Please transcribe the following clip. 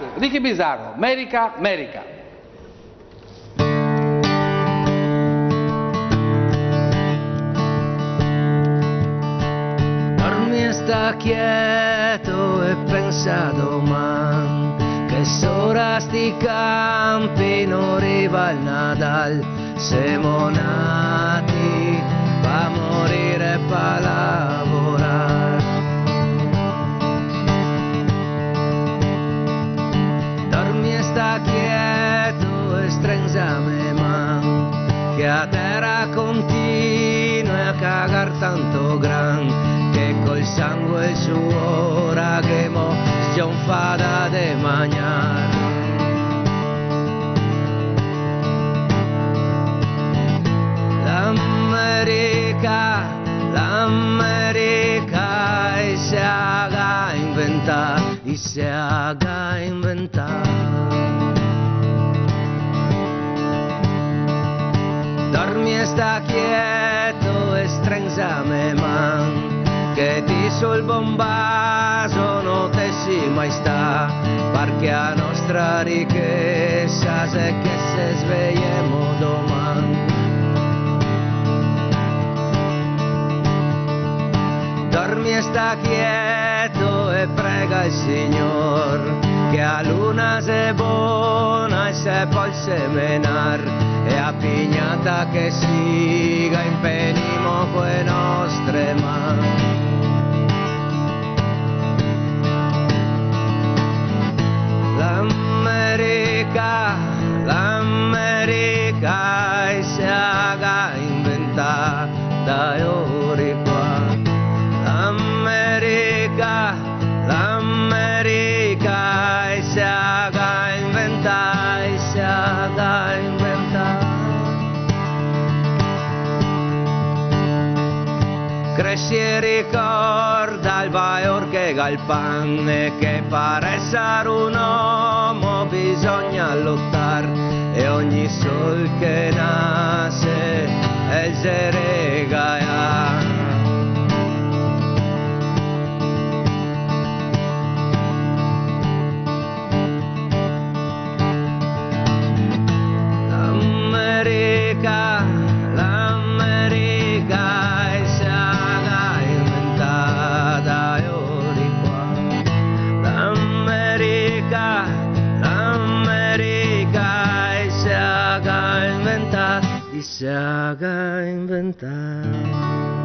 Grazie. Ricky Bizzarro, America, America. Dormi e sta quieto e pensa domani che sora sti campi non arriva il Nadal. Siamo nati pa morire pa lavorare. Dormi e sta quieto e stringa me man che a terra continua a cagar tanto gran che col sangue e il suore che mo sgionfada de magnar. L'America e si haga inventar, e si haga inventar. Dormi e sta quieto e stringa me man che ti sul bombaso non te si mai sta, perché a nostra ricchezza se che se svegliamo domani. Dormi e sta quieto e prega il Signor che a luna se buona e se poi semenar e a pignata che siga impenimo que nostre mani. L'America e si haga inventare da ori qua. L'America e si haga inventare, si haga inventare. Cresci e ricorda il Baior che Galpan e che per essere un uomo bisogna lottare e ogni sol che nasce è il Zeregaia. L'America e si haga inventare da ori qua. L'America e si haga inventare, e si haga inventare.